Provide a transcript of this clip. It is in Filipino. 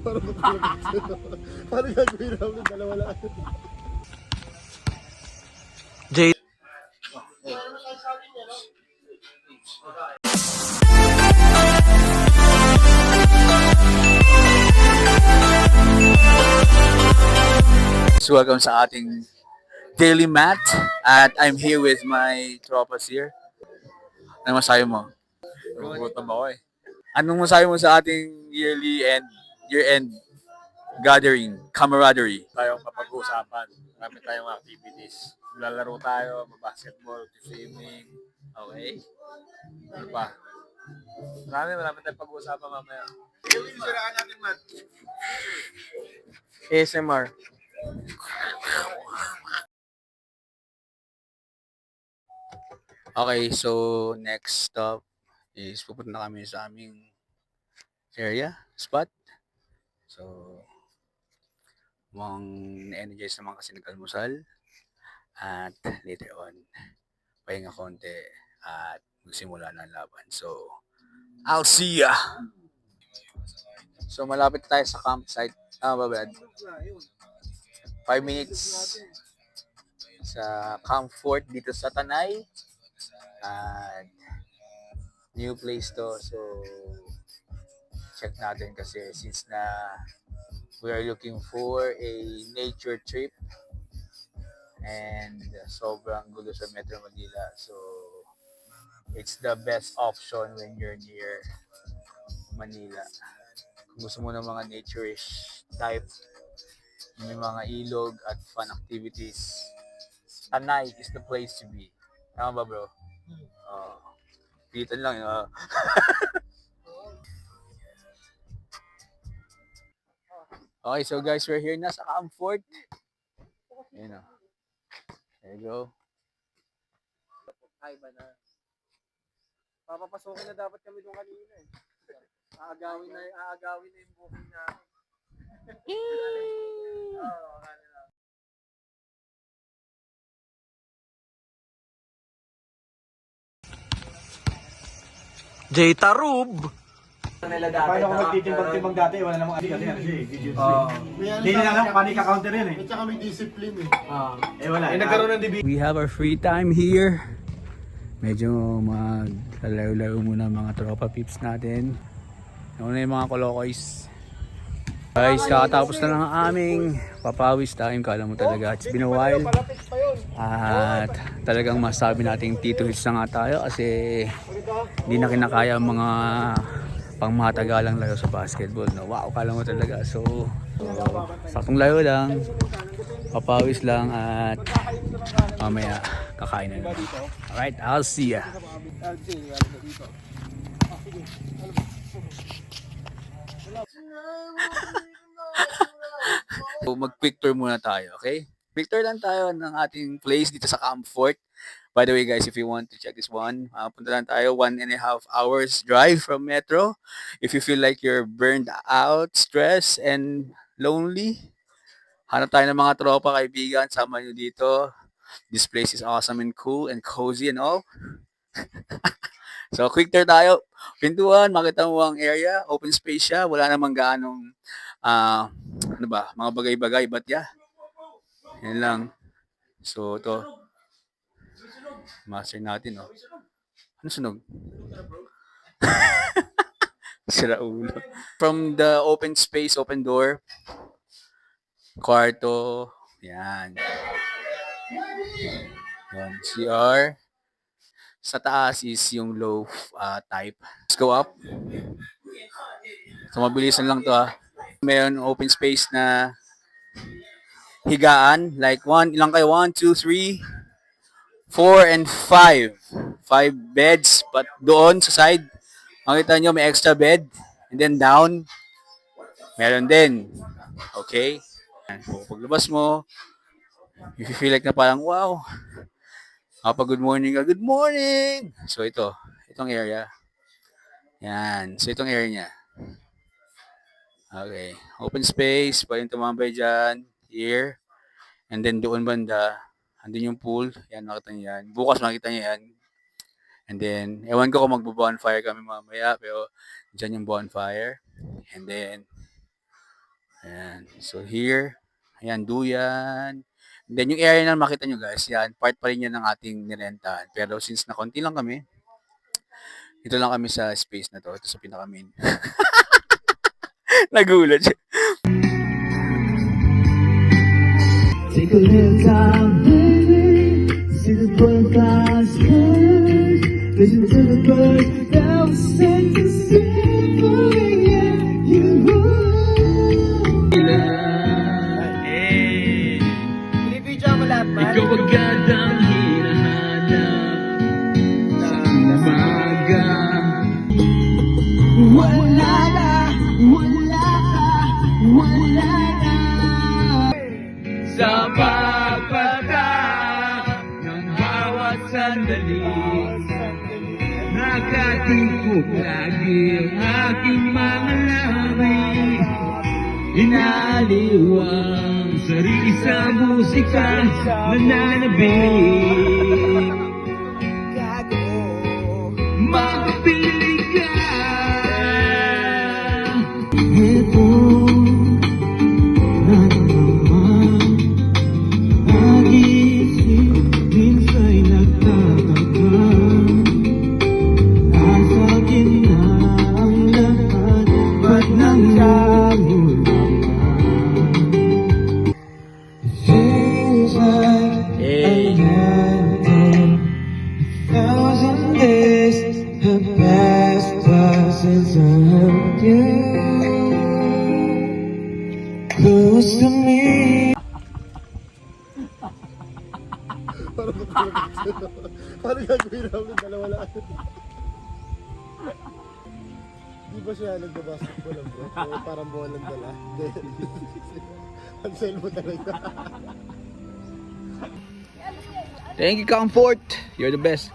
Parang matulog sa'yo. Parang gagawin namin, dalawa lang. Jay. Welcome sa ating daily mat at I'm here with my tropas here. Ano masayo mo? Gutom ako eh. Anong masayo mo sa ating year-end gathering, camaraderie? Tayong mapag-uusapan. Marami tayong activities. Lalaro tayo, basketball, swimming. Okay. Ano pa? Marami tayong pag-uusapan mamaya. Gawin siraan natin, man. ASMR. Okay, so next stop is pupunta na kami sa aming spot. So, mukhang na-energize naman kasi nag-almusal. At later on, pahinga konti at magsimula na ang laban. So, I'll see ya! So, malapit tayo sa campsite. Brad? 5 minutes sa Camp Fort dito sa Tanay. At new place to. So, check natin kasi since na we are looking for a nature trip and sobrang gulo sa Metro Manila. So, it's the best option when you're near Manila. Kung gusto mo ng mga nature-ish type, may mga ilog at fun activities, Tanay is the place to be. Tama ba, bro? Pilitan lang. Okay, so guys, we're here na sa Camp Fort. Ayan o. There you go. Ay ba na? Papapasokin na dapat kami doon kanina eh. Aagawin na yung booking namin. Jay Tarub! Paano kung magtitimbang-timbang dati, wala namang kasi ano siya eh, Hindi na lang paano i-counter yun eh. At saka may discipline eh. Wala. Nagkaroon ng debate. We have our free time here. Medyo maglalayo-layo muna mga tropa pips natin. Ano na yung mga kolokoys. Guys, kakatapos na lang ang aming papawis time. Kala mo talaga, it's been a while. At talagang masabi nating tito hits na nga tayo kasi hindi na kinakaya ang mga pangmatagalang layo sa basketball. No? Wow, kala mo talaga. So saktong layo lang, papawis lang at mamaya kakain na naman. Alright, I'll see ya. So, mag-picture muna tayo, okay? Picture lang tayo ng ating place dito sa Camp Fort. By the way, guys, if you want to check this one, punta lang tayo, 1.5 hours drive from Metro. If you feel like you're burned out, stressed, and lonely, hanap tayo ng mga tropa, kaibigan, sama nyo dito. This place is awesome and cool and cozy and all. So, quick tour tayo. Pintuan, makita mo ang area, open space siya, wala namang gaanong mga bagay-bagay, but yeah. Yan lang. So, ito. Master natin, oh. Ano sunog? Sira ulo. From the open space, open door, kwarto, yan. Yan, CR. Sa taas is yung low type. Let's go up. So, mabilisan lang to Mayroon open space na higaan. Like ilang kayo? 1, 2, 3, 4, and 5. 5 beds. But doon sa side, makita nyo may extra bed. And then down, meron din. Okay? Paglabas mo, if you feel like na parang, wow, good morning ka, good morning! So itong area. Yan. So itong area niya. Okay. Open space, pwedeng tumambay dyan. Here. And then doon banda, andun yung pool. Yan, makita niyo yan. Bukas makita niyo yan. And then, ewan ko kung magbo-bonfire kami mamaya, pero dyan yung bonfire. And then, Ayan. So here, ayan, duyan. Then yung area na makita nyo guys, yan, part pa rin yan ng ating nirentahan. Pero since na konti lang kami, dito lang kami sa space na to. Ito sa pinaka-main. Nagulat siya. Take a little time, baby. See the butterflies come. Listen to the birds that will sing to sing for you. Ikaw agad ang hinahanap sa umaga. Wala na, wala na, wala na. Sa pagpatak ng bawat sandali, nakatipog lagi ang aking mga labi. Inaaliw ang sarili sa musika, nananabik. Magpili ka. Ito close to me. Paano gagawin namin dalawa lang? Di ba siya nagbabasketball lang bro? O parang bola lang dala? Ansel mo talaga. Thank you, Comfort. You're the best.